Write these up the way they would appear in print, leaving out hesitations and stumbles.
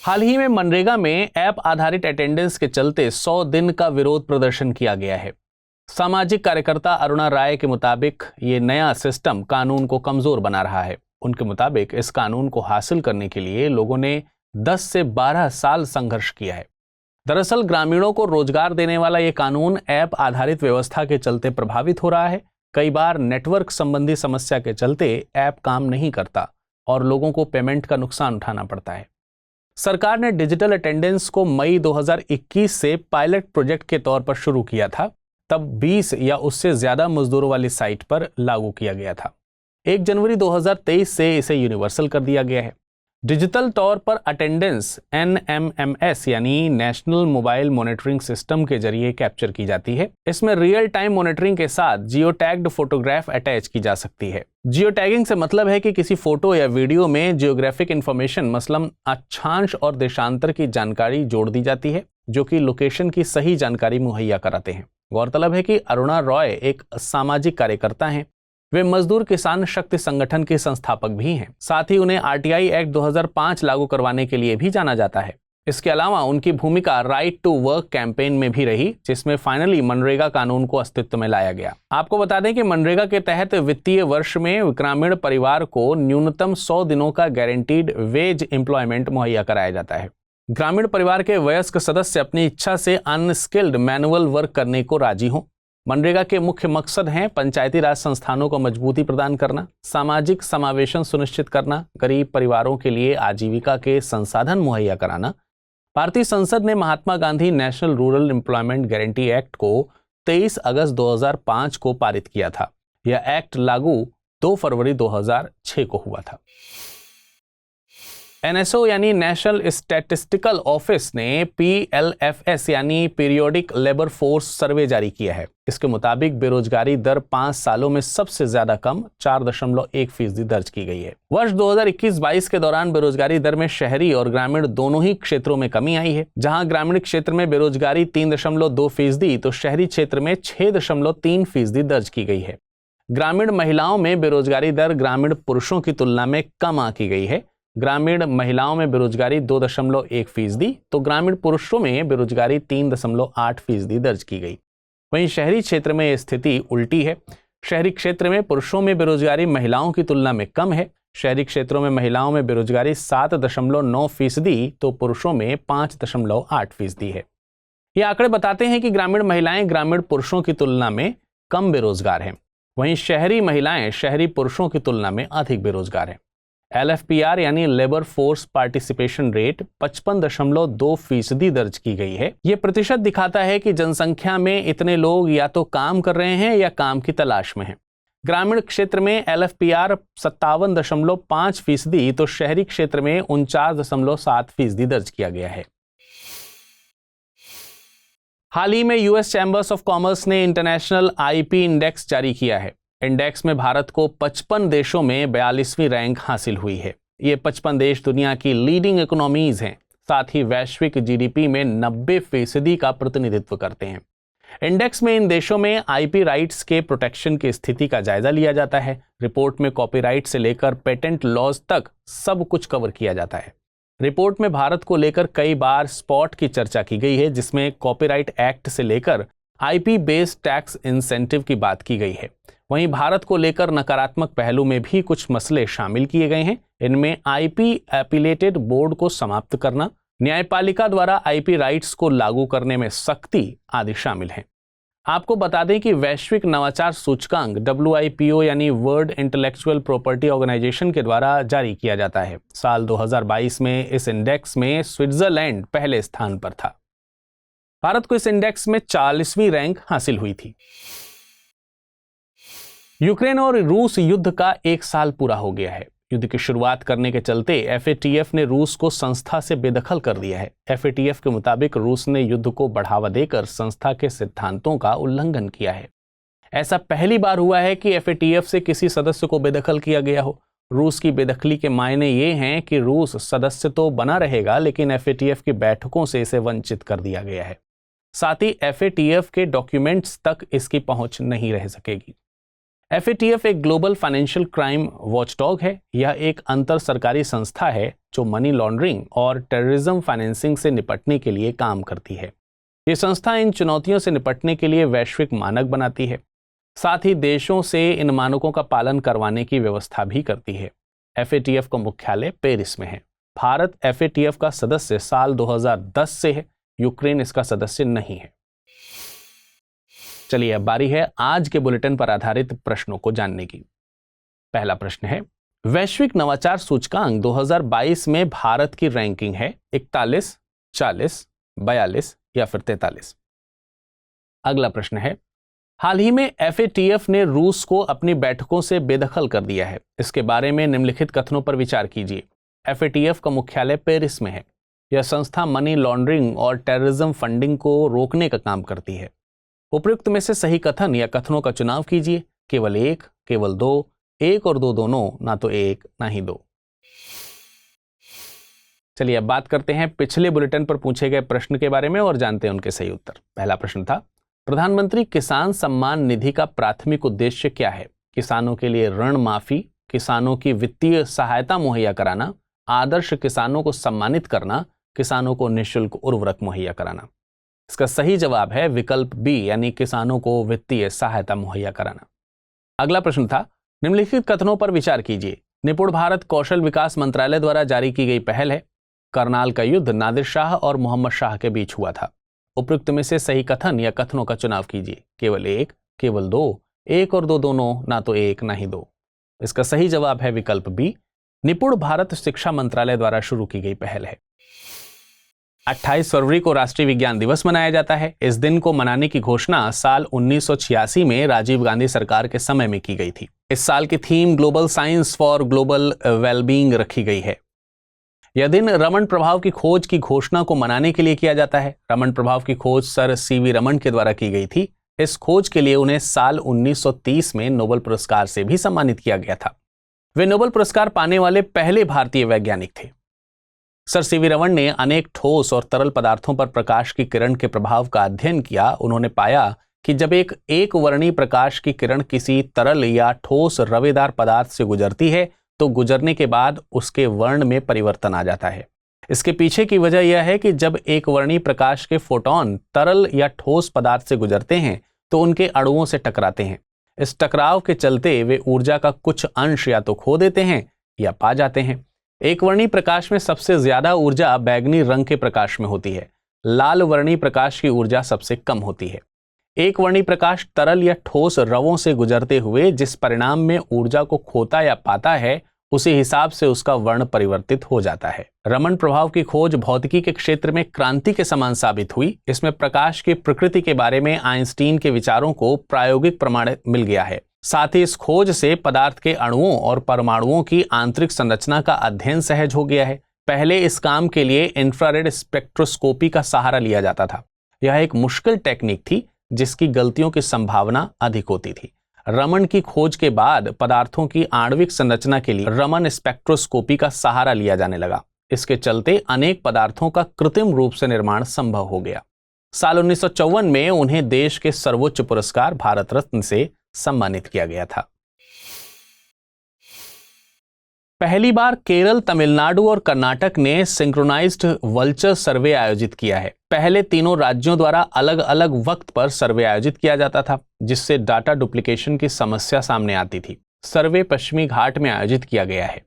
हाल ही में मनरेगा में ऐप आधारित अटेंडेंस के चलते 100 दिन का विरोध प्रदर्शन किया गया है। सामाजिक कार्यकर्ता अरुणा राय के मुताबिक ये नया सिस्टम कानून को कमजोर बना रहा है। उनके मुताबिक इस कानून को हासिल करने के लिए लोगों ने 10 से 12 साल संघर्ष किया है। दरअसल ग्रामीणों को रोजगार देने वाला ये कानून ऐप आधारित व्यवस्था के चलते प्रभावित हो रहा है। कई बार नेटवर्क संबंधी समस्या के चलते ऐप काम नहीं करता और लोगों को पेमेंट का नुकसान उठाना पड़ता है। सरकार ने डिजिटल अटेंडेंस को मई 2021 से पायलट प्रोजेक्ट के तौर पर शुरू किया था। तब 20 या उससे ज्यादा मजदूरों वाली साइट पर लागू किया गया था। 1 जनवरी 2023 से इसे यूनिवर्सल कर दिया गया है। डिजिटल तौर पर अटेंडेंस NMMS यानी नेशनल मोबाइल मॉनिटरिंग सिस्टम के जरिए कैप्चर की जाती है। इसमें रियल टाइम मॉनिटरिंग के साथ जियो टैग्ड फोटोग्राफ अटैच की जा सकती है। जियो टैगिंग से मतलब है कि किसी फोटो या वीडियो में जियोग्राफिक इंफॉर्मेशन मसलन अक्षांश और देशांतर की जानकारी जोड़ दी जाती है, जो कि लोकेशन की सही जानकारी मुहैया कराते हैं। गौरतलब है कि अरुणा रॉय एक सामाजिक कार्यकर्ता हैं। वे मजदूर किसान शक्ति संगठन के संस्थापक भी हैं। साथ ही उन्हें RTI एक्ट 2005 लागू करवाने के लिए भी जाना जाता है। इसके अलावा उनकी भूमिका राइट टू वर्क कैंपेन में भी रही, जिसमें फाइनली मनरेगा कानून को अस्तित्व में लाया गया। आपको बता दें कि मनरेगा के तहत वित्तीय वर्ष में ग्रामीण परिवार को न्यूनतम 100 दिनों का गारंटीड वेज एम्प्लॉयमेंट मुहैया कराया जाता है। ग्रामीण परिवार के वयस्क सदस्य अपनी इच्छा से अनस्किल्ड मैनुअल वर्क करने को राजी हों। मनरेगा के मुख्य मकसद हैं पंचायती राज संस्थानों को मजबूती प्रदान करना, सामाजिक समावेशन सुनिश्चित करना, गरीब परिवारों के लिए आजीविका के संसाधन मुहैया कराना। भारतीय संसद ने Mahatma Gandhi national rural employment guarantee act को 23 अगस्त 2005 को पारित किया था। यह एक्ट लागू 2 फरवरी 2006 को हुआ था। NSO यानी नेशनल स्टैटिस्टिकल ऑफिस ने PLFS यानी पीरियोडिक लेबर फोर्स सर्वे जारी किया है। इसके मुताबिक बेरोजगारी दर 5 सालों में सबसे ज्यादा कम 4.1% दर्ज की गई है। वर्ष 2021-22 के दौरान बेरोजगारी दर में शहरी और ग्रामीण दोनों ही क्षेत्रों में कमी आई है। जहां ग्रामीण क्षेत्र में बेरोजगारी 3.2%, तो शहरी क्षेत्र में 6.3% दर्ज की गई है। ग्रामीण महिलाओं में बेरोजगारी दर ग्रामीण पुरुषों की तुलना में कम आंकी गई है। ग्रामीण महिलाओं में बेरोजगारी 2.1%, तो ग्रामीण पुरुषों में बेरोजगारी 3.8% दर्ज की गई। वहीं शहरी क्षेत्र में स्थिति उल्टी है। शहरी क्षेत्र में पुरुषों में बेरोजगारी महिलाओं की तुलना में कम है। शहरी क्षेत्रों में महिलाओं में बेरोजगारी 7.9%, तो पुरुषों में 5.8% है। ये आंकड़े बताते हैं कि ग्रामीण महिलाएं ग्रामीण पुरुषों की तुलना में कम बेरोजगार हैं। वहीं शहरी महिलाएं शहरी पुरुषों की तुलना में अधिक बेरोजगार हैं। LFPR यानी लेबर फोर्स पार्टिसिपेशन रेट 55.2% दर्ज की गई है। ये प्रतिशत दिखाता है कि जनसंख्या में इतने लोग या तो काम कर रहे हैं या काम की तलाश में हैं। ग्रामीण क्षेत्र में LFPR 57.5%, तो शहरी क्षेत्र में 49.7% दर्ज किया गया है। हाल ही में US चैम्बर्स ऑफ कॉमर्स ने इंटरनेशनल IP इंडेक्स जारी किया है। इंडेक्स में भारत को 55 देशों में 42वीं रैंक हासिल हुई है। ये 55 देश दुनिया की लीडिंग इकोनॉमीज हैं, साथ ही वैश्विक GDP में 90% का प्रतिनिधित्व करते हैं। इंडेक्स में इन देशों में IP राइट्स के प्रोटेक्शन की स्थिति का जायजा लिया जाता है। रिपोर्ट में कॉपीराइट से लेकर पेटेंट लॉज तक सब कुछ कवर किया जाता है। रिपोर्ट में भारत को लेकर कई बार स्पॉट की चर्चा की गई है, जिसमें कॉपीराइट एक्ट से लेकर IP बेस्ड टैक्स इंसेंटिव की बात की गई है। वहीं भारत को लेकर नकारात्मक पहलू में भी कुछ मसले शामिल किए गए हैं। इनमें IP एपिलेटेड बोर्ड को समाप्त करना, न्यायपालिका द्वारा IP राइट्स को लागू करने में सख्ती आदि शामिल हैं। आपको बता दें कि वैश्विक नवाचार सूचकांक WIPO यानी वर्ल्ड इंटेलेक्चुअल प्रॉपर्टी ऑर्गेनाइजेशन के द्वारा जारी किया जाता है। साल 2022 में इस इंडेक्स में स्विट्जरलैंड पहले स्थान पर था। भारत को इस इंडेक्स में 40वीं रैंक हासिल हुई थी। यूक्रेन और रूस युद्ध का 1 साल पूरा हो गया है। युद्ध की शुरुआत करने के चलते FATF ने रूस को संस्था से बेदखल कर दिया है। FATF के मुताबिक रूस ने युद्ध को बढ़ावा देकर संस्था के सिद्धांतों का उल्लंघन किया है। ऐसा पहली बार हुआ है कि FATF से किसी सदस्य को बेदखल किया गया हो। रूस की बेदखली के मायने ये हैं कि रूस सदस्य तो बना रहेगा, लेकिन FATF की बैठकों से इसे वंचित कर दिया गया है। साथ ही FATF के डॉक्यूमेंट्स तक इसकी पहुंच नहीं रह सकेगी। FATF एक ग्लोबल फाइनेंशियल क्राइम वॉचडॉग है। यह एक अंतर सरकारी संस्था है जो मनी लॉन्ड्रिंग और टेररिज्म फाइनेंसिंग से निपटने के लिए काम करती है। ये संस्था इन चुनौतियों से निपटने के लिए वैश्विक मानक बनाती है, साथ ही देशों से इन मानकों का पालन करवाने की व्यवस्था भी करती है। FATF का मुख्यालय पेरिस में है। भारत FATF का सदस्य साल 2010 से है। यूक्रेन इसका सदस्य नहीं है। चलिए अब बारी है आज के बुलेटिन पर आधारित प्रश्नों को जानने की। पहला प्रश्न है, वैश्विक नवाचार सूचकांक 2022 में भारत की रैंकिंग है 41, 40, 42 या फिर 43। अगला प्रश्न है, हाल ही में FATF ने रूस को अपनी बैठकों से बेदखल कर दिया है। इसके बारे में निम्नलिखित कथनों पर विचार कीजिए। FATF का मुख्यालय पेरिस में है। यह संस्था मनी लॉन्ड्रिंग और टेररिज्म फंडिंग को रोकने का काम करती है। उपयुक्त में से सही कथन या कथनों का चुनाव कीजिए। केवल एक, केवल दो, एक और दो दोनों, ना तो एक ना ही दो। चलिए अब बात करते हैं पिछले बुलेटिन पर पूछे गए प्रश्न के बारे में और जानते हैं उनके सही उत्तर। पहला प्रश्न था, प्रधानमंत्री किसान सम्मान निधि का प्राथमिक उद्देश्य क्या है? किसानों के लिए ऋण माफी, किसानों की वित्तीय सहायता मुहैया कराना, आदर्श किसानों को सम्मानित करना, किसानों को निःशुल्क उर्वरक मुहैया कराना। इसका सही जवाब है विकल्प बी, यानी किसानों को वित्तीय सहायता मुहैया कराना। अगला प्रश्न था, निम्नलिखित कथनों पर विचार कीजिए। निपुण भारत कौशल विकास मंत्रालय द्वारा जारी की गई पहल है। करनाल का युद्ध नादिर शाह और मोहम्मद शाह के बीच हुआ था। उपयुक्त में से सही कथन या कथनों का चुनाव कीजिए। केवल एक, केवल दो, एक और दो दोनों, ना तो एक ना ही दो। इसका सही जवाब है विकल्प बी, निपुण भारत शिक्षा मंत्रालय द्वारा शुरू की गई पहल है। 28 फरवरी को राष्ट्रीय विज्ञान दिवस मनाया जाता है। इस दिन को मनाने की घोषणा साल 1986 में राजीव गांधी सरकार के समय में की गई थी। इस साल की theme global science for global wellbeing रखी गई है। यह दिन रमन प्रभाव की खोज की घोषणा को मनाने के लिए किया जाता है। रमन प्रभाव की खोज सर CV रमन के द्वारा की गई थी। इस खोज के लिए उन्हें साल 1930 में नोबेल पुरस्कार से भी सम्मानित किया गया था। वे नोबेल पुरस्कार पाने वाले पहले भारतीय वैज्ञानिक थे। सर CV रमन ने अनेक ठोस और तरल पदार्थों पर प्रकाश की किरण के प्रभाव का अध्ययन किया। उन्होंने पाया कि जब एक वर्णी प्रकाश की किरण किसी तरल या ठोस रवेदार पदार्थ से गुजरती है तो गुजरने के बाद उसके वर्ण में परिवर्तन आ जाता है। इसके पीछे की वजह यह है कि जब एक वर्णी प्रकाश के फोटॉन तरल या ठोस पदार्थ से गुजरते हैं तो उनके अणुओं से टकराते हैं। इस टकराव के चलते वे ऊर्जा का कुछ अंश या तो खो देते हैं या पा जाते हैं। एक वर्णी प्रकाश में सबसे ज्यादा ऊर्जा बैगनी रंग के प्रकाश में होती है। लाल वर्णी प्रकाश की ऊर्जा सबसे कम होती है। एक वर्णी प्रकाश तरल या ठोस रवों से गुजरते हुए जिस परिणाम में ऊर्जा को खोता या पाता है उसी हिसाब से उसका वर्ण परिवर्तित हो जाता है। रमन प्रभाव की खोज भौतिकी के क्षेत्र में क्रांति के समान साबित हुई। इसमें प्रकाश की प्रकृति के बारे में आइंस्टीन के विचारों को प्रायोगिक प्रमाण मिल गया है। साथ ही इस खोज से पदार्थ के अणुओं और परमाणुओं की आंतरिक संरचना का अध्ययन सहज हो गया है। पहले इस काम के लिए इंफ्रारेड स्पेक्ट्रोस्कोपी का सहारा लिया जाता था। यह एक मुश्किल टेक्निक थी जिसकी गलतियों की संभावना अधिक होती थी। रमन की खोज के बाद पदार्थों की आणविक संरचना के लिए रमन स्पेक्ट्रोस्कोपी का सहारा लिया जाने लगा। इसके चलते अनेक पदार्थों का कृत्रिम रूप से निर्माण संभव हो गया। साल 1954 में उन्हें देश के सर्वोच्च पुरस्कार भारत रत्न से सम्मानित किया गया था। पहली बार केरल, तमिलनाडु और कर्नाटक ने सिंक्रोनाइज्ड वल्चर सर्वे आयोजित किया है। पहले तीनों राज्यों द्वारा अलग अलग वक्त पर सर्वे आयोजित किया जाता था, जिससे डाटा डुप्लीकेशन की समस्या सामने आती थी। सर्वे पश्चिमी घाट में आयोजित किया गया है।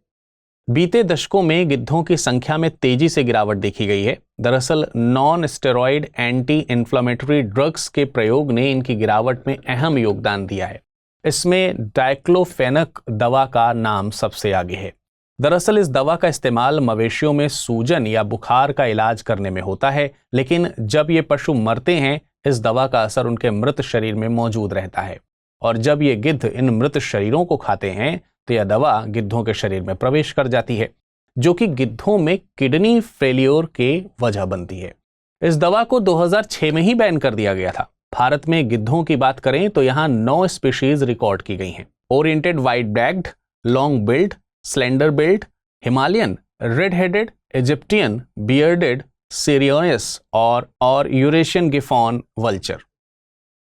बीते दशकों में गिद्धों की संख्या में तेजी से गिरावट देखी गई है। दरअसल non steroid anti inflammatory drugs के प्रयोग ने इनकी गिरावट में अहम योगदान दिया है। इसमें डाइक्लोफेनक दवा का नाम सबसे आगे है। दरअसल इस दवा का इस्तेमाल मवेशियों में सूजन या बुखार का इलाज करने में होता है, लेकिन जब ये पशु मरते हैं इस दवा का असर उनके मृत शरीर में मौजूद रहता है, और जब ये गिद्ध इन मृत शरीरों को खाते हैं तो यह दवा गिद्धों के शरीर में प्रवेश कर जाती है, जो कि गिद्धों में किडनी फेलियर के वजह बनती है। इस दवा को 2006 में ही बैन कर दिया गया था। भारत में गिद्धों की बात करें तो यहाँ 9 स्पीशीज रिकॉर्ड की गई हैं। Oriented white backed, long build, slender billed, Himalayan, red headed, Egyptian, bearded, serious और यूरेशियन गिफॉन वल्चर।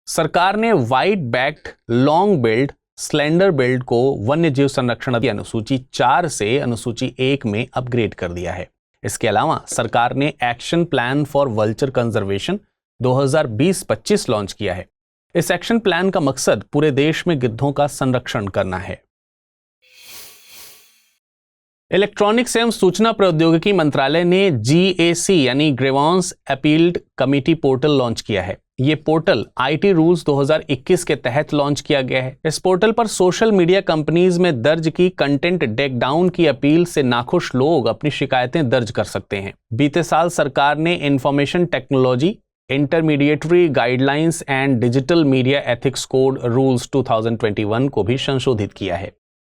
सरकार ने white backed, long build, slender billed को वन्यजीव संरक्षण की अनुसूची 4 से अनुसूची 1 में अपग्रेड कर दिया है। इसके अलावा सरकार ने action plan for vulture conservation 2020-25 launch किया है। इस एक्शन प्लान का मकसद पूरे देश में गिद्धों का संरक्षण करना है। इलेक्ट्रॉनिक्स एवं सूचना प्रौद्योगिकी मंत्रालय ने GAC यानी grievance appealed committee portal launch किया है। ये पोर्टल IT रूल्स 2021 के तहत लॉन्च किया गया है। इस पोर्टल पर सोशल मीडिया कंपनीज में दर्ज की कंटेंट टेकडाउन की अपील से नाखुश लोग अपनी शिकायतें दर्ज कर सकते हैं। बीते साल सरकार ने information technology, intermediary guidelines and digital media ethics code rules 2021 को भी संशोधित किया है।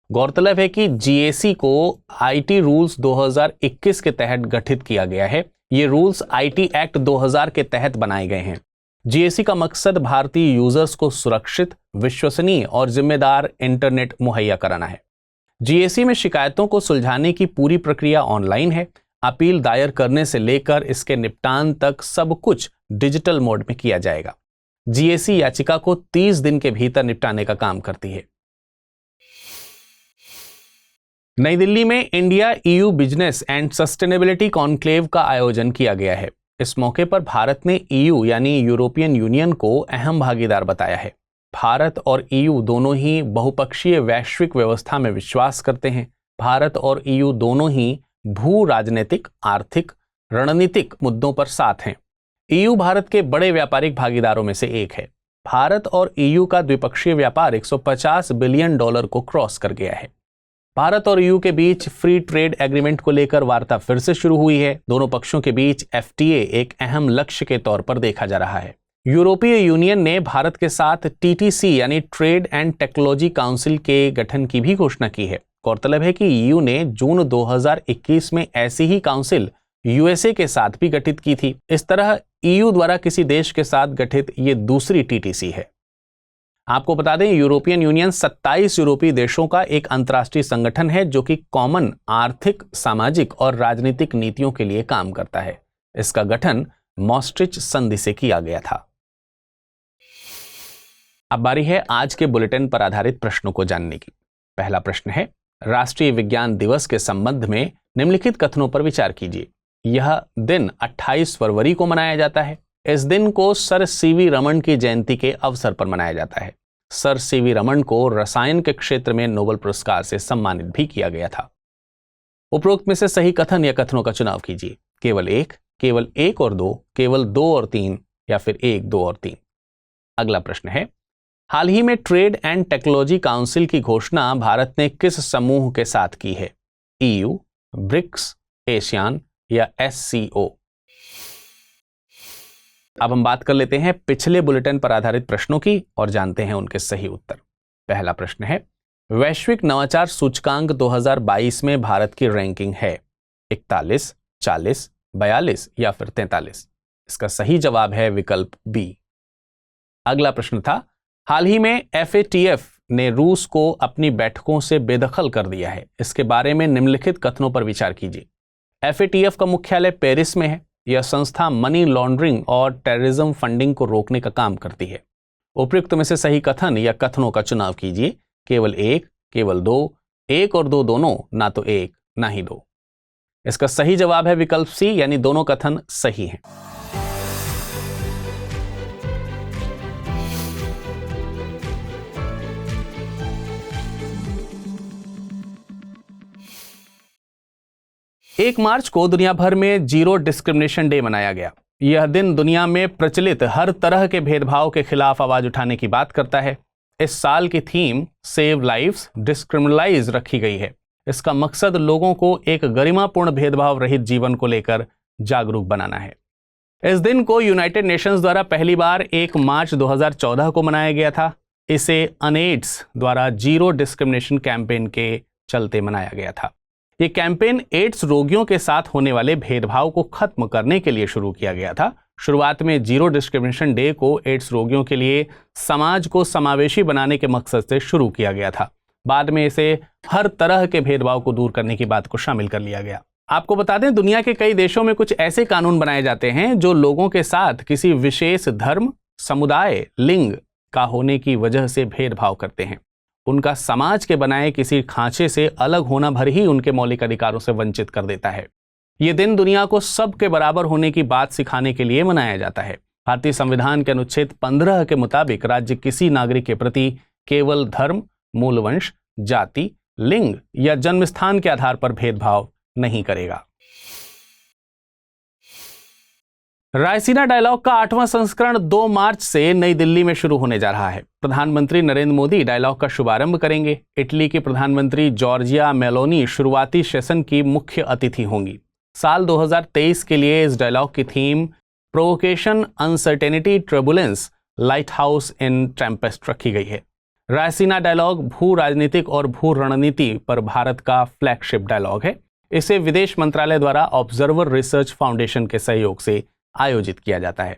गौरतलब है कि GAC को IT रूल्स 2021 के तहत गठित किया गया है। ये रूल्स IT एक्ट 2000 के तहत बनाए गए हैं। GAC का मकसद भारतीय यूजर्स को सुरक्षित, विश्वसनीय और जिम्मेदार इंटरनेट मुहैया कराना है। GAC में शिकायतों को सुलझाने की पूरी प्रक्रिया ऑनलाइन है। अपील दायर करने से लेकर इसके निपटान तक सब कुछ डिजिटल मोड में किया जाएगा। GAC याचिका को 30 दिन के भीतर निपटाने का काम करती है। नई दिल्ली में India EU business and sustainability conclave का आयोजन किया गया है। इस मौके पर भारत ने EU यानी यूरोपियन यूनियन को अहम भागीदार बताया है। भारत और EU दोनों ही बहुपक्षीय वैश्विक व्यवस्था में विश्वास करते हैं। भारत और EU दोनों ही भू राजनीतिक, आर्थिक, रणनीतिक मुद्दों पर साथ हैं। EU भारत के बड़े व्यापारिक भागीदारों में से एक है। भारत और EU का द्विपक्षीय व्यापार $150 बिलियन को क्रॉस कर गया है। भारत और EU के बीच फ्री ट्रेड एग्रीमेंट को लेकर वार्ता फिर से शुरू हुई है। दोनों पक्षों के बीच FTA एक अहम लक्ष्य के तौर पर देखा जा रहा है। यूरोपीय यूनियन ने भारत के साथ TTC यानी ट्रेड एंड टेक्नोलॉजी काउंसिल के गठन की भी घोषणा की है। गौरतलब है कि EU ने जून 2021 में ऐसी ही काउंसिल USA के साथ भी गठित की थी। इस तरह EU द्वारा किसी देश के साथ गठित ये दूसरी TTC है। आपको बता दें, यूरोपियन यूनियन 27 यूरोपीय देशों का एक अंतर्राष्ट्रीय संगठन है जो कि कॉमन आर्थिक, सामाजिक और राजनीतिक नीतियों के लिए काम करता है। इसका गठन मॉस्ट्रिच संधि से किया गया था। अब बारी है आज के बुलेटिन पर आधारित प्रश्नों को जानने की। पहला प्रश्न है, राष्ट्रीय विज्ञान दिवस के संबंध में निम्नलिखित कथनों पर विचार कीजिए। यह दिन 28 फरवरी को मनाया जाता है। इस दिन को सर CV रमन की जयंती के अवसर पर मनाया जाता है। सर CV रमन को रसायन के क्षेत्र में नोबेल पुरस्कार से सम्मानित भी किया गया था। उपरोक्त में से सही कथन या कथनों का चुनाव कीजिए। केवल एक और दो, केवल 2 और 3 या फिर 1, 2 और 3। अगला प्रश्न है, हाल ही में ट्रेड एंड टेक्नोलॉजी काउंसिल की घोषणा भारत ने किस समूह के साथ की है? EU, ब्रिक्स, एशियान या SCO? अब हम बात कर लेते हैं पिछले बुलेटिन पर आधारित प्रश्नों की और जानते हैं उनके सही उत्तर। पहला प्रश्न है, वैश्विक नवाचार सूचकांक 2022 में भारत की रैंकिंग है 41, 40, 42 या फिर 43? इसका सही जवाब है विकल्प B। अगला प्रश्न था, हाल ही में FATF ने रूस को अपनी बैठकों से बेदखल कर दिया है। इसके बारे में निम्नलिखित कथनों पर विचार कीजिए। FATF का मुख्यालय पेरिस में है। यह संस्था मनी लॉन्ड्रिंग और टेररिज्म फंडिंग को रोकने का काम करती है। उपयुक्त में से सही कथन या कथनों का चुनाव कीजिए। केवल 1, केवल 2, 1 और 2 दोनों, ना तो 1 ना ही 2। इसका सही जवाब है विकल्प C, यानी दोनों कथन सही हैं। एक मार्च को दुनिया भर में जीरो डिस्क्रिमिनेशन डे मनाया गया। यह दिन दुनिया में प्रचलित हर तरह के भेदभाव के खिलाफ आवाज उठाने की बात करता है। इस साल की थीम सेव लाइव्स डिस्क्रिमिनलाइज रखी गई है। इसका मकसद लोगों को एक गरिमापूर्ण भेदभाव रहित जीवन को लेकर जागरूक बनाना है। इस दिन को यूनाइटेड नेशंस द्वारा पहली बार 1 मार्च 2014 को मनाया गया था। इसे UNAIDS द्वारा जीरो डिस्क्रिमिनेशन कैंपेन के चलते मनाया गया था। ये कैंपेन एड्स रोगियों के साथ होने वाले भेदभाव को खत्म करने के लिए शुरू किया गया था। शुरुआत में जीरो डिस्क्रिमिनेशन डे को एड्स रोगियों के लिए समाज को समावेशी बनाने के मकसद से शुरू किया गया था। बाद में इसे हर तरह के भेदभाव को दूर करने की बात को शामिल कर लिया गया। आपको बता दें, दुनिया के कई देशों में कुछ ऐसे कानून बनाए जाते हैं जो लोगों के साथ किसी विशेष धर्म, समुदाय, लिंग का होने की वजह से भेदभाव करते हैं। उनका समाज के बनाए किसी खांचे से अलग होना भर ही उनके मौलिक अधिकारों से वंचित कर देता है। ये दिन दुनिया को सबके बराबर होने की बात सिखाने के लिए मनाया जाता है। भारतीय संविधान के अनुच्छेद 15 के मुताबिक राज्य किसी नागरिक के प्रति केवल धर्म, मूलवंश, जाति, लिंग या जन्म स्थान के आधार पर भेदभाव नहीं करेगा। रायसीना डायलॉग का 8वां संस्करण 2 मार्च से नई दिल्ली में शुरू होने जा रहा है। प्रधानमंत्री नरेंद्र मोदी डायलॉग का शुभारंभ करेंगे। इटली की प्रधानमंत्री जॉर्जिया मेलोनी शुरुआती सेशन की मुख्य अतिथि होंगी। साल 2023 के लिए इस डायलॉग की theme provocation, uncertainty, turbulence, lighthouse in tempest रखी गई है। रायसीना डायलॉग भू राजनीतिक और भू रणनीति पर भारत का फ्लैगशिप डायलॉग है। इसे विदेश मंत्रालय द्वारा ऑब्जर्वर रिसर्च फाउंडेशन के सहयोग से आयोजित किया जाता है।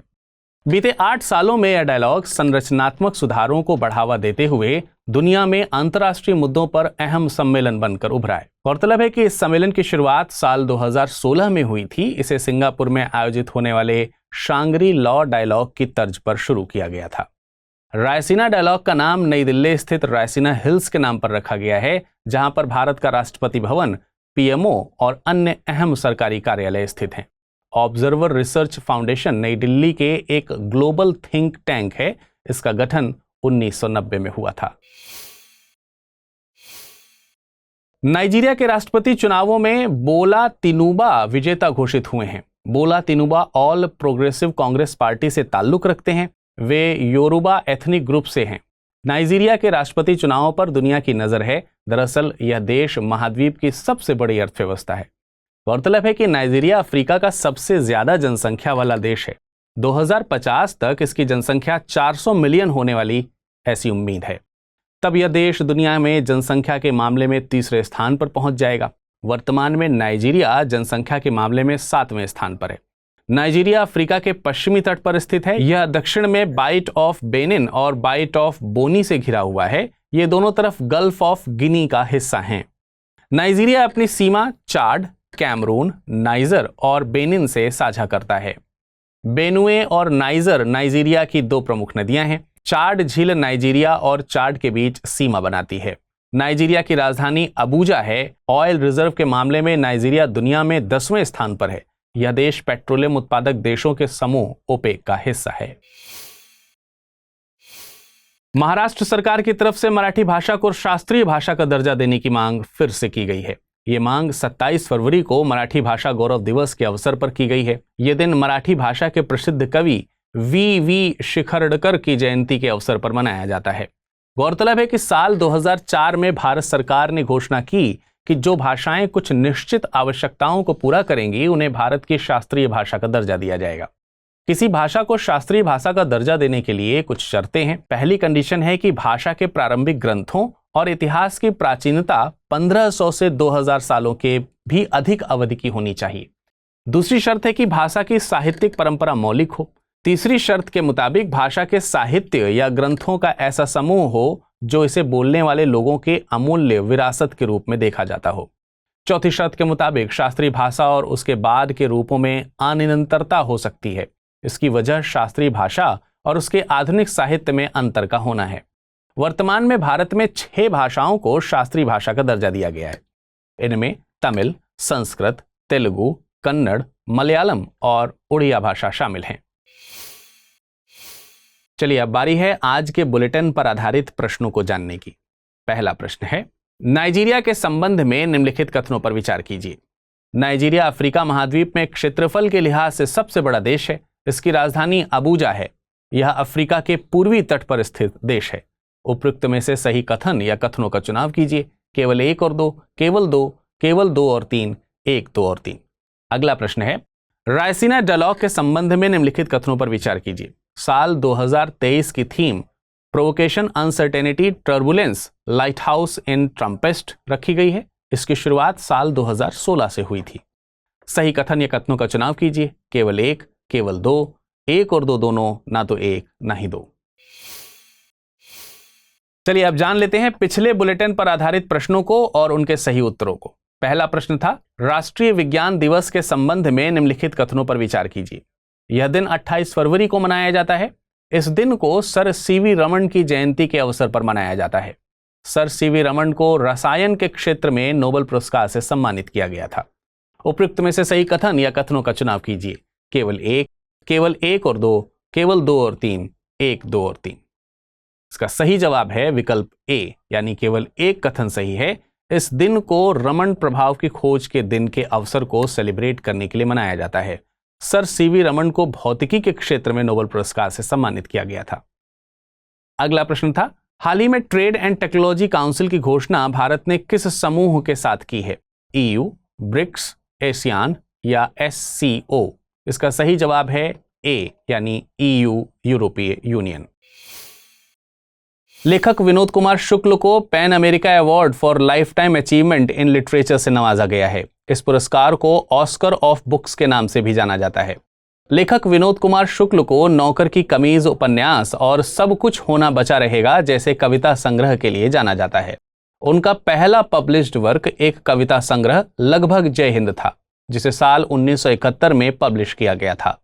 बीते 8 सालों में यह डायलॉग संरचनात्मक सुधारों को बढ़ावा देते हुए दुनिया में अंतर्राष्ट्रीय मुद्दों पर अहम सम्मेलन बनकर उभरा है। गौरतलब है कि इस सम्मेलन की शुरुआत साल 2016 में हुई थी। इसे सिंगापुर में आयोजित होने वाले शांग्री लॉ डायलॉग की तर्ज पर शुरू किया गया था। रायसीना डायलॉग का नाम नई दिल्ली स्थित रायसीना हिल्स के नाम पर रखा गया है, जहां पर भारत का राष्ट्रपति भवन, पीएमओ और अन्य अहम सरकारी कार्यालय स्थित हैं। ऑब्जर्वर रिसर्च फाउंडेशन नई दिल्ली के एक ग्लोबल थिंक टैंक है। इसका गठन 1990 में हुआ था। नाइजीरिया के राष्ट्रपति चुनावों में बोला तिनुबा विजेता घोषित हुए हैं। बोला तिनुबा ऑल प्रोग्रेसिव कांग्रेस पार्टी से ताल्लुक रखते हैं। वे योरुबा एथनिक ग्रुप से हैं। नाइजीरिया के राष्ट्रपति चुनावों पर दुनिया की नजर है। दरअसल यह देश महाद्वीप की सबसे बड़ी अर्थव्यवस्था है। गौरतलब है कि नाइजीरिया अफ्रीका का सबसे ज्यादा जनसंख्या वाला देश है। 2050 तक इसकी जनसंख्या 400 मिलियन होने वाली ऐसी उम्मीद है। तब यह देश दुनिया में जनसंख्या के मामले में 3रे स्थान पर पहुंच जाएगा। वर्तमान में नाइजीरिया जनसंख्या के मामले में 7वें स्थान पर है। नाइजीरिया अफ्रीका के पश्चिमी तट पर स्थित है। यह दक्षिण में बाइट ऑफ बेनिन और बाइट ऑफ बोनी से घिरा हुआ है। ये दोनों तरफ गल्फ ऑफ गिनी का हिस्सा हैं। नाइजीरिया अपनी सीमा चाड, कैमरून, नाइजर और बेनिन से साझा करता है। बेनुए और नाइजर नाइजीरिया की 2 प्रमुख नदियां हैं। चाड झील नाइजीरिया और चाड के बीच सीमा बनाती है। नाइजीरिया की राजधानी अबूजा है। ऑयल रिजर्व के मामले में नाइजीरिया दुनिया में 10वें स्थान पर है। यह देश पेट्रोलियम उत्पादक देशों के समूह ओपेक का हिस्सा है। महाराष्ट्र सरकार की तरफ से मराठी भाषा को शास्त्रीय भाषा का दर्जा देने की मांग फिर से की गई है। ये मांग 27 फरवरी को मराठी भाषा गौरव दिवस के अवसर पर की गई है। ये दिन मराठी भाषा के प्रसिद्ध कवि वी शिखरडकर की जयंती के अवसर पर मनाया जाता है। गौरतलब है कि साल 2004 में भारत सरकार ने घोषणा की कि जो भाषाएं कुछ निश्चित आवश्यकताओं को पूरा करेंगी उन्हें भारत की शास्त्रीय भाषा का दर्जा दिया जाएगा। किसी भाषा को शास्त्रीय भाषा का दर्जा देने के लिए कुछ शर्तें हैं। पहली कंडीशन है कि भाषा के प्रारंभिक ग्रंथों और इतिहास की प्राचीनता 1500 से 2000 सालों के भी अधिक अवधि की होनी चाहिए। दूसरी शर्त है कि भाषा की साहित्यिक परंपरा मौलिक हो। तीसरी शर्त के मुताबिक भाषा के साहित्य या ग्रंथों का ऐसा समूह हो जो इसे बोलने वाले लोगों के अमूल्य विरासत के रूप में देखा जाता हो। चौथी शर्त के मुताबिक शास्त्रीय भाषा और उसके बाद के रूपों में अनिरंतरता हो सकती है। इसकी वजह शास्त्रीय भाषा और उसके आधुनिक साहित्य में अंतर का होना है। वर्तमान में भारत में 6 भाषाओं को शास्त्रीय भाषा का दर्जा दिया गया है। इनमें तमिल, संस्कृत, तेलुगु, कन्नड़, मलयालम और उड़िया भाषा शामिल हैं। चलिए अब बारी है आज के बुलेटिन पर आधारित प्रश्नों को जानने की। पहला प्रश्न है, नाइजीरिया के संबंध में निम्नलिखित कथनों पर विचार कीजिए। नाइजीरिया अफ्रीका महाद्वीप में क्षेत्रफल के लिहाज से सबसे बड़ा देश है। इसकी राजधानी अबूजा है। यह अफ्रीका के पूर्वी तट पर स्थित देश है। उपयुक्त में से सही कथन या कथनों का चुनाव कीजिए। केवल 1 और 2, केवल 2, केवल 2 और 3, 1, 2 और 3। अगला प्रश्न है, रायसीना डायलॉग के संबंध में निम्नलिखित कथनों पर विचार कीजिए। साल 2023 की theme provocation, uncertainty, turbulence, light house in tempest रखी गई है। इसकी शुरुआत साल 2016 से हुई थी। सही कथन या कथनों का चुनाव कीजिए। केवल 1, केवल 2, 1 और 2 दोनों, ना तो 1 ना ही 2। चलिए अब जान लेते हैं पिछले बुलेटिन पर आधारित प्रश्नों को और उनके सही उत्तरों को। पहला प्रश्न था, राष्ट्रीय विज्ञान दिवस के संबंध में निम्नलिखित कथनों पर विचार कीजिए। यह दिन 28 फरवरी को मनाया जाता है। इस दिन को सर सीवी रमन की जयंती के अवसर पर मनाया जाता है। सर सीवी रमन को रसायन के क्षेत्र में नोबेल पुरस्कार से सम्मानित किया गया था। उपयुक्त में से सही कथन या कथनों का चुनाव कीजिए। केवल एक और दो, केवल दो और तीन, एक, दो और तीन। इसका सही जवाब है विकल्प ए, यानी केवल एक कथन सही है। इस दिन को रमन प्रभाव की खोज के दिन के अवसर को सेलिब्रेट करने के लिए मनाया जाता है। सर सीवी रमन को भौतिकी के क्षेत्र में नोबेल पुरस्कार से सम्मानित किया गया था। अगला प्रश्न था, हाल ही में ट्रेड एंड टेक्नोलॉजी काउंसिल की घोषणा भारत ने किस समूह के साथ की है? EU, ब्रिक्स, एशियान या SCO? इसका सही जवाब है ए, यानी EU, यूरोपीय यूनियन। लेखक विनोद कुमार शुक्ल को pan America award for life time achievement in literature से नवाजा गया है। इस पुरस्कार को ऑस्कर ऑफ बुक्स के नाम से भी जाना जाता है। लेखक विनोद कुमार शुक्ल को नौकर की कमीज उपन्यास और सब कुछ होना बचा रहेगा जैसे कविता संग्रह के लिए जाना जाता है। उनका पहला पब्लिश्ड वर्क एक कविता संग्रह लगभग जय हिंद था, जिसे साल 1971 में पब्लिश किया गया था।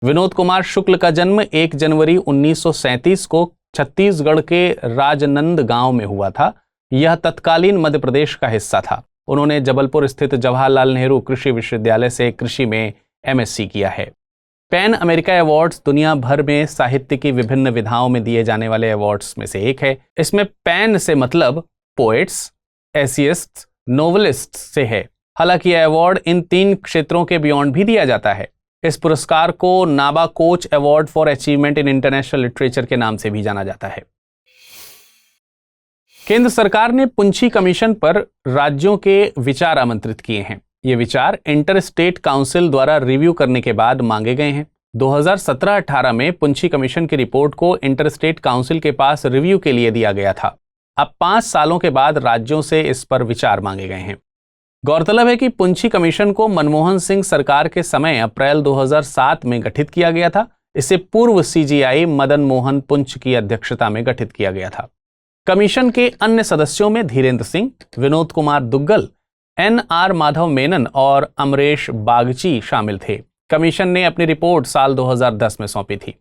विनोद कुमार शुक्ल का जन्म 1 जनवरी 1937 को छत्तीसगढ़ के राजनंद गांव में हुआ था। यह तत्कालीन मध्य प्रदेश का हिस्सा था। उन्होंने जबलपुर स्थित जवाहरलाल नेहरू कृषि विश्वविद्यालय से कृषि में MSc किया है। पैन अमेरिका अवार्ड्स दुनिया भर में साहित्य की विभिन्न विधाओं में दिए जाने वाले अवार्ड्स में से एक है। इसमें पैन से मतलब पोएट्स, एसियस्ट्स, नोवेलिस्ट्स से है। हालांकि यह अवार्ड इन 3 क्षेत्रों के बियॉन्ड भी दिया जाता है। इस पुरस्कार को Nabokov award for achievement in international literature के नाम से भी जाना जाता है। केंद्र सरकार ने पुंछी कमीशन पर राज्यों के विचार आमंत्रित किए हैं। ये विचार इंटर स्टेट काउंसिल द्वारा रिव्यू करने के बाद मांगे गए हैं। 2017-18 में पुंछी कमीशन की रिपोर्ट को इंटर स्टेट काउंसिल के पास रिव्यू के लिए दिया गया था। अब 5 सालों के बाद राज्यों से इस पर विचार मांगे गए हैं। गौरतलब है कि पुंछी कमीशन को मनमोहन सिंह सरकार के समय अप्रैल 2007 में गठित किया गया था। इसे पूर्व CGI मदन मोहन पुंछ की अध्यक्षता में गठित किया गया था। कमीशन के अन्य सदस्यों में धीरेन्द्र सिंह, विनोद कुमार दुग्गल, NR माधव मेनन और अमरेश बागची शामिल थे। कमीशन ने अपनी रिपोर्ट साल 2010 में सौंपी थी।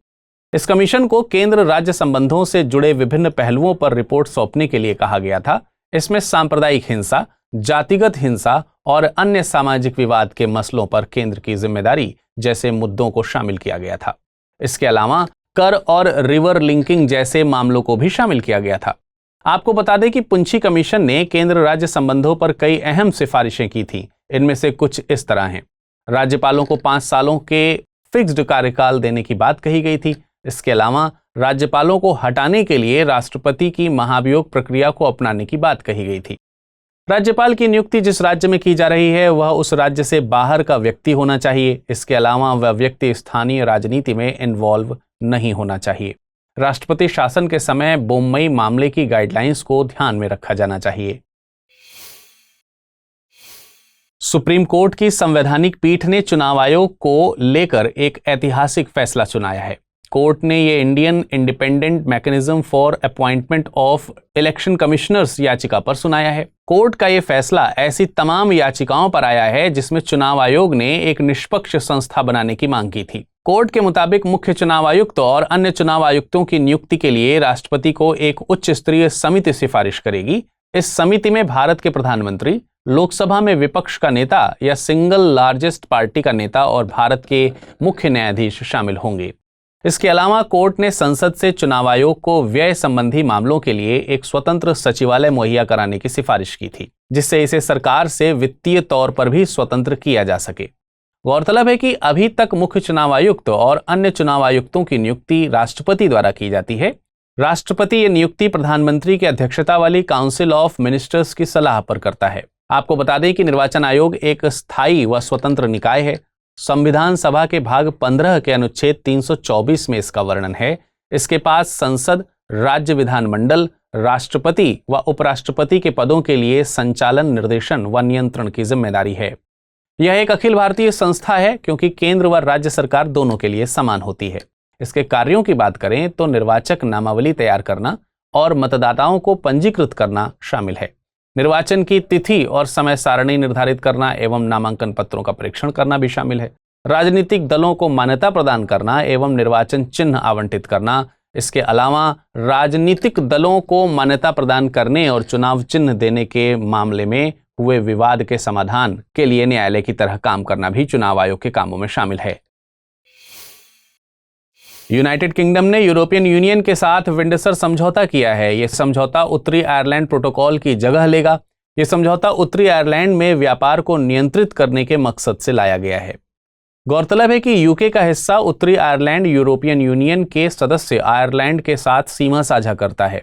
इस कमीशन को केंद्र राज्य संबंधों से जुड़े विभिन्न पहलुओं पर रिपोर्ट सौंपने के लिए कहा गया था। इसमें सांप्रदायिक हिंसा, जातिगत हिंसा और अन्य सामाजिक विवाद के मसलों पर केंद्र की जिम्मेदारी जैसे मुद्दों को शामिल किया गया था। इसके अलावा कर और रिवर लिंकिंग जैसे मामलों को भी शामिल किया गया था। आपको बता दें कि पुंछी कमीशन ने केंद्र राज्य संबंधों पर कई अहम सिफारिशें की थी। इनमें से कुछ इस तरह हैं। राज्यपालों को 5 सालों के फिक्स्ड कार्यकाल देने की बात कही गई थी। इसके अलावा राज्यपालों को हटाने के लिए राष्ट्रपति की महाभियोग प्रक्रिया को अपनाने की बात कही गई थी। राज्यपाल की नियुक्ति जिस राज्य में की जा रही है वह उस राज्य से बाहर का व्यक्ति होना चाहिए। इसके अलावा वह व्यक्ति स्थानीय राजनीति में इन्वॉल्व नहीं होना चाहिए। राष्ट्रपति शासन के समय बोम्मई मामले की गाइडलाइंस को ध्यान में रखा जाना चाहिए। सुप्रीम कोर्ट की संवैधानिक पीठ ने चुनाव आयोग को लेकर एक ऐतिहासिक फैसला सुनाया है। कोर्ट ने ये Indian independent mechanism for appointment of election commissioners याचिका पर सुनाया है। कोर्ट का ये फैसला ऐसी तमाम याचिकाओं पर आया है जिसमें चुनाव आयोग ने एक निष्पक्ष संस्था बनाने की मांग की थी। कोर्ट के मुताबिक मुख्य चुनाव आयुक्त और अन्य चुनाव आयुक्तों की नियुक्ति के लिए राष्ट्रपति को एक उच्च स्तरीय समिति सिफारिश करेगी। इस समिति में भारत के प्रधानमंत्री, लोकसभा में विपक्ष का नेता या सिंगल लार्जेस्ट पार्टी का नेता और भारत के मुख्य न्यायाधीश शामिल होंगे। इसके अलावा कोर्ट ने संसद से चुनाव आयोग को व्यय संबंधी मामलों के लिए एक स्वतंत्र सचिवालय मुहैया कराने की सिफारिश की थी, जिससे इसे सरकार से वित्तीय तौर पर भी स्वतंत्र किया जा सके। गौरतलब है कि अभी तक मुख्य चुनाव आयुक्त और अन्य चुनाव आयुक्तों की नियुक्ति राष्ट्रपति द्वारा की जाती है। राष्ट्रपति ये नियुक्ति प्रधानमंत्री की अध्यक्षता वाली काउंसिल ऑफ मिनिस्टर्स की सलाह पर करता है। आपको बता दें कि निर्वाचन आयोग एक स्थायी व स्वतंत्र निकाय है। संविधान सभा के भाग 15 के अनुच्छेद 324 में इसका वर्णन है। इसके पास संसद, राज्य विधानमंडल, राष्ट्रपति व उपराष्ट्रपति के पदों के लिए संचालन, निर्देशन व नियंत्रण की जिम्मेदारी है। यह एक अखिल भारतीय संस्था है क्योंकि केंद्र व राज्य सरकार दोनों के लिए समान होती है। इसके कार्यों की बात करें तो निर्वाचक नामावली तैयार करना और मतदाताओं को पंजीकृत करना शामिल है। निर्वाचन की तिथि और समय सारणी निर्धारित करना एवं नामांकन पत्रों का परीक्षण करना भी शामिल है। राजनीतिक दलों को मान्यता प्रदान करना एवं निर्वाचन चिन्ह आवंटित करना, इसके अलावा राजनीतिक दलों को मान्यता प्रदान करने और चुनाव चिन्ह देने के मामले में हुए विवाद के समाधान के लिए न्यायालय की तरह काम करना भी चुनाव आयोग के कामों में शामिल है। यूनाइटेड किंगडम ने यूरोपियन यूनियन के साथ विंडसर समझौता किया है। यह समझौता उत्तरी आयरलैंड प्रोटोकॉल की जगह लेगा। यह समझौता उत्तरी आयरलैंड में व्यापार को नियंत्रित करने के मकसद से लाया गया है। गौरतलब है कि यूके का हिस्सा उत्तरी आयरलैंड यूरोपियन यूनियन के सदस्य आयरलैंड के साथ सीमा साझा करता है।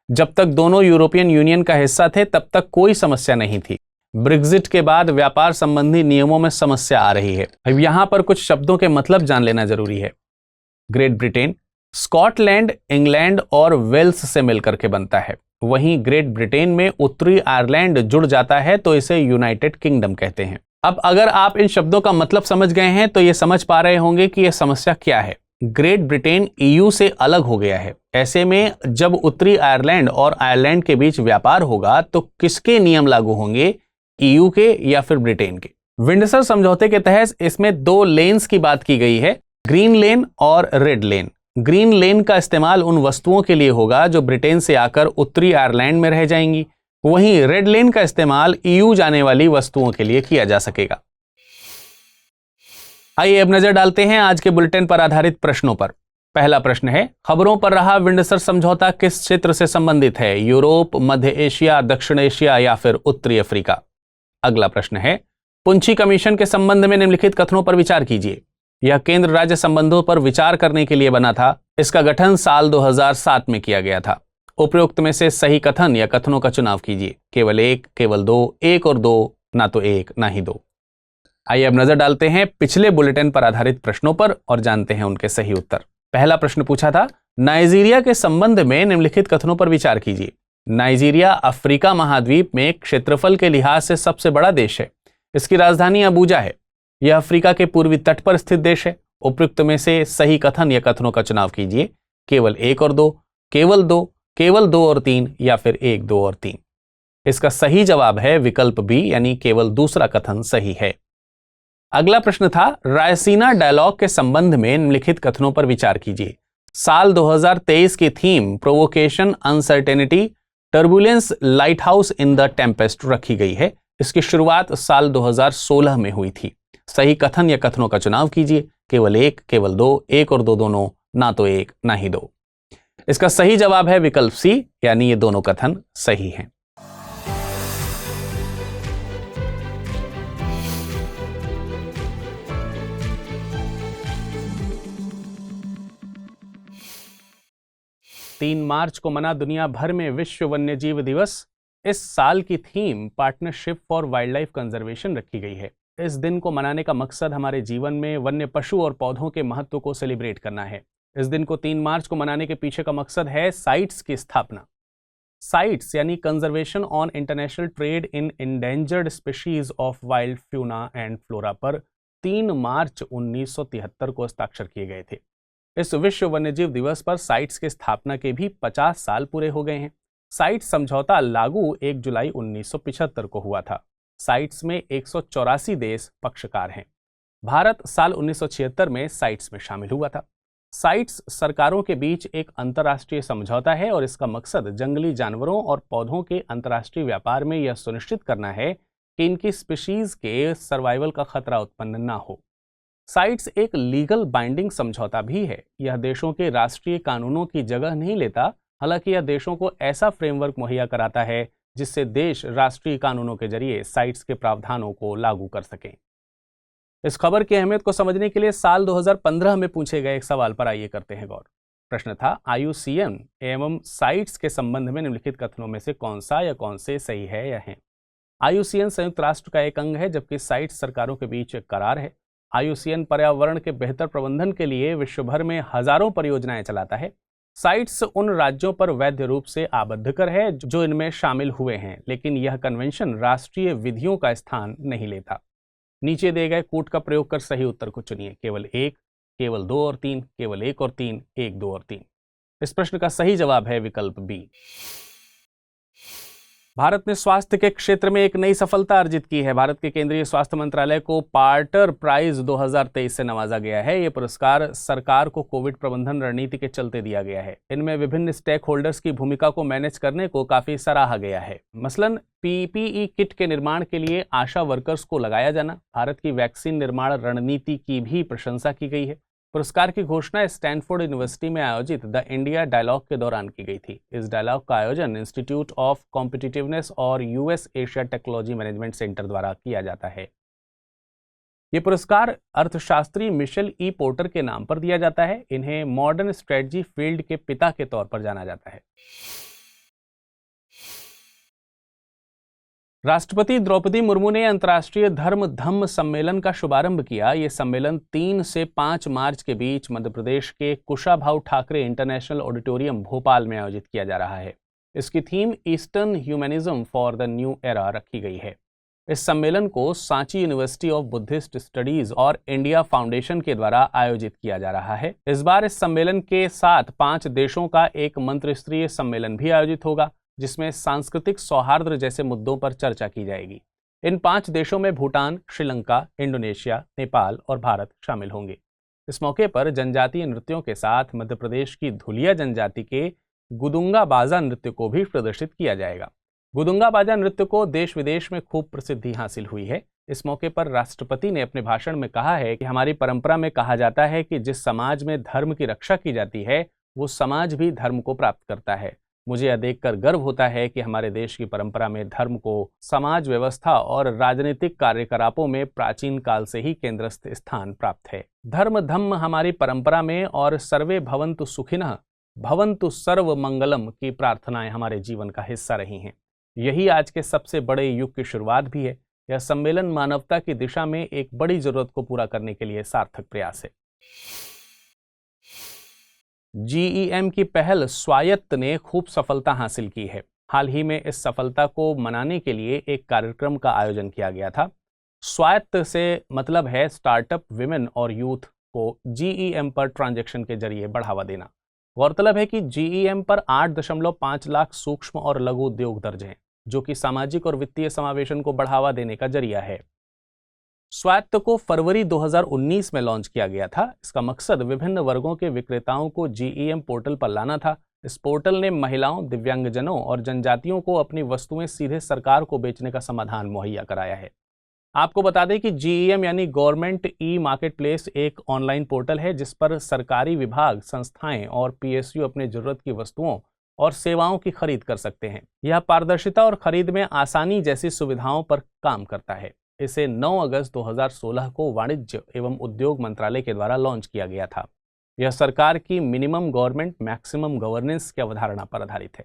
जब तक दोनों यूरोपियन यूनियन का हिस्सा थे तब तक कोई समस्या नहीं थी। ब्रेग्जिट के बाद व्यापार संबंधी नियमों में समस्या आ रही है। अब यहां पर कुछ शब्दों के मतलब जान लेना जरूरी है। ग्रेट ब्रिटेन स्कॉटलैंड, इंग्लैंड और वेल्स से मिलकर के बनता है। वहीं ग्रेट ब्रिटेन में उत्तरी आयरलैंड जुड़ जाता है तो इसे यूनाइटेड किंगडम कहते हैं। अब अगर आप इन शब्दों का मतलब समझ गए हैं तो ये समझ पा रहे होंगे कि यह समस्या क्या है। ग्रेट ब्रिटेन ईयू से अलग हो गया है। ऐसे में जब उत्तरी आयरलैंड और आयरलैंड के बीच व्यापार होगा तो किसके नियम लागू होंगे, ईयू के या फिर ब्रिटेन के? विंडसर समझौते के तहत इसमें दो लेन्स की बात की गई है, ग्रीन लेन और रेड लेन। ग्रीन लेन का इस्तेमाल उन वस्तुओं के लिए होगा जो ब्रिटेन से आकर उत्तरी आयरलैंड में रह जाएंगी। वहीं रेड लेन का इस्तेमाल ईयू जाने वाली वस्तुओं के लिए किया जा सकेगा। आइए अब नजर डालते हैं आज के बुलेटिन पर आधारित प्रश्नों पर। पहला प्रश्न है, खबरों पर रहा विंडसर समझौता किस क्षेत्र से संबंधित है? यूरोप, मध्य एशिया, दक्षिण एशिया या फिर उत्तरी अफ्रीका? अगला प्रश्न है, पुंछी कमीशन के संबंध में निम्नलिखित कथनों पर विचार कीजिए। यह केंद्र राज्य संबंधों पर विचार करने के लिए बना था। इसका गठन साल 2007 में किया गया था। उपरोक्त में से सही कथन या कथनों का चुनाव कीजिए। केवल एक, केवल दो, एक और दो, ना तो एक ना ही दो। आइए अब नजर डालते हैं पिछले बुलेटिन पर आधारित प्रश्नों पर और जानते हैं उनके सही उत्तर। पहला प्रश्न पूछा था, नाइजीरिया के संबंध में निम्नलिखित कथनों पर विचार कीजिए। नाइजीरिया अफ्रीका महाद्वीप में क्षेत्रफल के लिहाज से सबसे बड़ा देश है। इसकी राजधानी अबूजा है। यह अफ्रीका के पूर्वी तट पर स्थित देश है। उपयुक्त में से सही कथन या कथनों का चुनाव कीजिए। केवल एक और दो, केवल दो, केवल दो और तीन या फिर एक, दो और तीन। इसका सही जवाब है विकल्प बी, यानी केवल दूसरा कथन सही है। अगला प्रश्न था, रायसीना डायलॉग के संबंध में निम्नलिखित कथनों पर विचार कीजिए। साल 2023 की theme provocation, uncertainty, turbulence, light house in the Tempest रखी गई है। इसकी शुरुआत साल 2016 में हुई थी। सही कथन या कथनों का चुनाव कीजिए। केवल एक, केवल दो, एक और दो दोनों, ना तो एक ना ही दो। इसका सही जवाब है विकल्प सी, यानी ये दोनों कथन सही हैं। तीन मार्च को मना दुनिया भर में विश्व वन्यजीव दिवस। इस साल की theme partnership for wild life conservation रखी गई है। इस दिन को मनाने का मकसद हमारे जीवन में वन्य पशु और पौधों के महत्व को सेलिब्रेट करना है। इस दिन को 3 मार्च को मनाने के पीछे का मकसद है साइट्स की स्थापना। साइट्स यानी conservation on international trade in endangered species of wild fauna and flora पर 3 मार्च 1973 को हस्ताक्षर किए गए थे। इस विश्व वन्यजीव दिवस पर साइट्स की स्थापना के भी 50 साल पूरे हो गए हैं। साइट्स समझौता लागू 1 जुलाई 1975 को हुआ था। साइट्स में 184 देश पक्षकार हैं। भारत साल 1976 में साइट्स में शामिल हुआ था। साइट्स सरकारों के बीच एक अंतर्राष्ट्रीय समझौता है और इसका मकसद जंगली जानवरों और पौधों के अंतर्राष्ट्रीय व्यापार में यह सुनिश्चित करना है कि इनकी स्पीशीज के सर्वाइवल का खतरा उत्पन्न ना हो। साइट्स एक लीगल बाइंडिंग समझौता भी है। यह देशों के राष्ट्रीय कानूनों की जगह नहीं लेता, हालांकि यह देशों को ऐसा फ्रेमवर्क मुहैया कराता है जिससे देश राष्ट्रीय कानूनों के जरिए साइट्स के प्रावधानों को लागू कर सकें। इस खबर की अहमियत को समझने के लिए साल 2015 में पूछे गए एक सवाल पर आइए करते हैं गौर। प्रश्न था, IUCN एवं साइट्स के संबंध में निम्नलिखित कथनों में से कौन सा या कौन से सही है या है? IUCN संयुक्त राष्ट्र का एक अंग है, जबकि साइट्स सरकारों के बीच एक करार है। IUCN पर्यावरण के बेहतर प्रबंधन के लिए विश्व भर में हजारों परियोजनाएं चलाता है। साइट्स उन राज्यों पर वैध रूप से आबद्ध कर है जो इनमें शामिल हुए हैं, लेकिन यह कन्वेंशन राष्ट्रीय विधियों का स्थान नहीं लेता। नीचे दिए गए कूट का प्रयोग कर सही उत्तर को चुनिए। केवल एक, केवल दो और तीन, केवल एक और तीन, एक, दो और तीन। इस प्रश्न का सही जवाब है विकल्प बी। भारत ने स्वास्थ्य के क्षेत्र में एक नई सफलता अर्जित की है। भारत के केंद्रीय स्वास्थ्य मंत्रालय को पार्टर प्राइज 2023 से नवाजा गया है। ये पुरस्कार सरकार को कोविड प्रबंधन रणनीति के चलते दिया गया है। इनमें विभिन्न स्टेक होल्डर्स की भूमिका को मैनेज करने को काफी सराहा गया है। मसलन पीपीई किट के निर्माण के लिए आशा वर्कर्स को लगाया जाना, भारत की वैक्सीन निर्माण रणनीति की भी प्रशंसा की गई है। पुरस्कार की घोषणा स्टैनफोर्ड यूनिवर्सिटी में आयोजित द इंडिया डायलॉग के दौरान की गई थी। इस डायलॉग का आयोजन इंस्टीट्यूट ऑफ कॉम्पिटिटिवनेस और US Asia technology management centre द्वारा किया जाता है। ये पुरस्कार अर्थशास्त्री मिशेल ई पोर्टर के नाम पर दिया जाता है। इन्हें मॉडर्न स्ट्रेटजी फील्ड के पिता के तौर पर जाना जाता है। राष्ट्रपति द्रौपदी मुर्मू ने अंतर्राष्ट्रीय धर्म धम्म सम्मेलन का शुभारंभ किया। ये सम्मेलन 3 से 5 मार्च के बीच मध्य प्रदेश के कुशाभाऊ ठाकरे इंटरनेशनल ऑडिटोरियम भोपाल में आयोजित किया जा रहा है। इसकी theme eastern humanism for the new era रखी गई है। इस सम्मेलन को Sanchi university of Buddhist studies और इंडिया फाउंडेशन के द्वारा आयोजित किया जा रहा है। इस बार इस सम्मेलन के साथ 5 देशों का एक मंत्रिस्तरीय सम्मेलन भी आयोजित होगा, जिसमें सांस्कृतिक सौहार्द जैसे मुद्दों पर चर्चा की जाएगी। इन 5 देशों में भूटान, श्रीलंका, इंडोनेशिया, नेपाल और भारत शामिल होंगे। इस मौके पर जनजातीय नृत्यों के साथ मध्य प्रदेश की धुलिया जनजाति के गुदुंगा बाजा नृत्य को भी प्रदर्शित किया जाएगा। गुदुंगा बाजा नृत्य को देश विदेश में खूब प्रसिद्धि हासिल हुई है। इस मौके पर राष्ट्रपति ने अपने भाषण में कहा है कि हमारी परंपरा में कहा जाता है कि जिस समाज में धर्म की रक्षा की जाती है, वो समाज भी धर्म को प्राप्त करता है। मुझे यह देखकर गर्व होता है कि हमारे देश की परंपरा में धर्म को समाज व्यवस्था और राजनीतिक कार्यकलापों में प्राचीन काल से ही केंद्रस्थ स्थान प्राप्त है। धर्म धम्म हमारी परंपरा में और सर्वे भवन्तु सुखिनः भवन्तु सर्व मंगलम की प्रार्थनाएं हमारे जीवन का हिस्सा रही हैं। यही आज के सबसे बड़े युग की शुरुआत भी है। यह सम्मेलन मानवता की दिशा में एक बड़ी जरूरत को पूरा करने के लिए सार्थक प्रयास है। जीईएम की पहल स्वायत्त ने खूब सफलता हासिल की है। हाल ही में इस सफलता को मनाने के लिए एक कार्यक्रम का आयोजन किया गया था। स्वायत्त से मतलब है स्टार्टअप, विमेन और यूथ को जीईएम पर ट्रांजैक्शन के जरिए बढ़ावा देना। गौरतलब है कि जीईएम पर 8.5 लाख सूक्ष्म और लघु उद्योग दर्ज हैं, जो कि सामाजिक और वित्तीय समावेशन को बढ़ावा देने का जरिया है। स्वायत्त को फरवरी 2019 में लॉन्च किया गया था। इसका मकसद विभिन्न वर्गों के विक्रेताओं को जीईएम पोर्टल पर लाना था। इस पोर्टल ने महिलाओं, दिव्यांगजनों और जनजातियों को अपनी वस्तुएं सीधे सरकार को बेचने का समाधान मुहैया कराया है। आपको बता दें कि जीईएम यानी गवर्नमेंट ई मार्केट प्लेस एक ऑनलाइन पोर्टल है, जिस पर सरकारी विभाग, संस्थाएं और पीएसयू अपने जरूरत की वस्तुओं और सेवाओं की खरीद कर सकते हैं। यह पारदर्शिता और खरीद में आसानी जैसी सुविधाओं पर काम करता है। इसे 9 अगस्त 2016 को वाणिज्य एवं उद्योग मंत्रालय के द्वारा लॉन्च किया गया था। यह सरकार की मिनिमम गवर्नमेंट मैक्सिमम गवर्नेंस की अवधारणा पर आधारित है।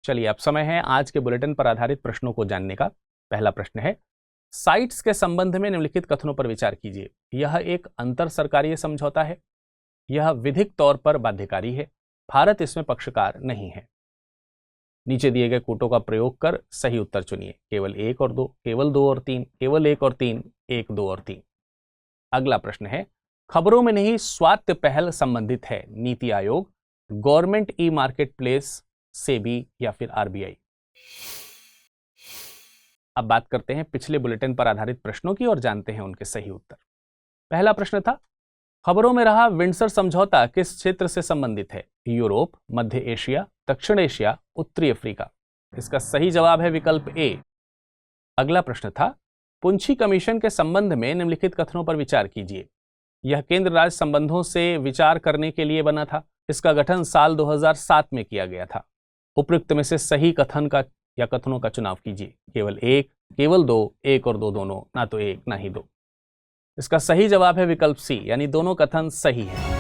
चलिए अब समय है आज के बुलेटिन पर आधारित प्रश्नों को जानने का। पहला प्रश्न है, साइट्स के संबंध में निम्नलिखित कथनों पर विचार कीजिए। यह एक अंतर सरकारी समझौता है। यह विधिक तौर पर बाध्यकारी है। भारत इसमें पक्षकार नहीं है। नीचे दिए गए कूटों का प्रयोग कर सही उत्तर चुनिए। केवल 1 और 2, केवल 2 और 3, केवल 1 और 3, 1, 2 और 3। अगला प्रश्न है, खबरों में नहीं स्वायत्त पहल संबंधित है। NITI Aayog, government e market place, SEBI या फिर आरबीआई। अब बात करते हैं पिछले बुलेटिन पर आधारित प्रश्नों की और जानते हैं उनके सही उत्तर। पहला प्रश्न था, खबरों में रहा विंडसर समझौता किस क्षेत्र से संबंधित है? यूरोप, मध्य एशिया, दक्षिण एशिया, उत्तरी अफ्रीका। इसका सही जवाब है विकल्प ए। अगला प्रश्न था, पुंछी कमीशन के संबंध में निम्नलिखित कथनों पर विचार कीजिए। यह केंद्र राज्य संबंधों से विचार करने के लिए बना था। इसका गठन साल 2007 में किया गया था। उपयुक्त में से सही कथन का या कथनों का चुनाव कीजिए। केवल 1, केवल 2, 1 और 2 दोनों, ना तो 1 ना ही 2। इसका सही जवाब है विकल्प सी, यानी दोनों कथन सही है।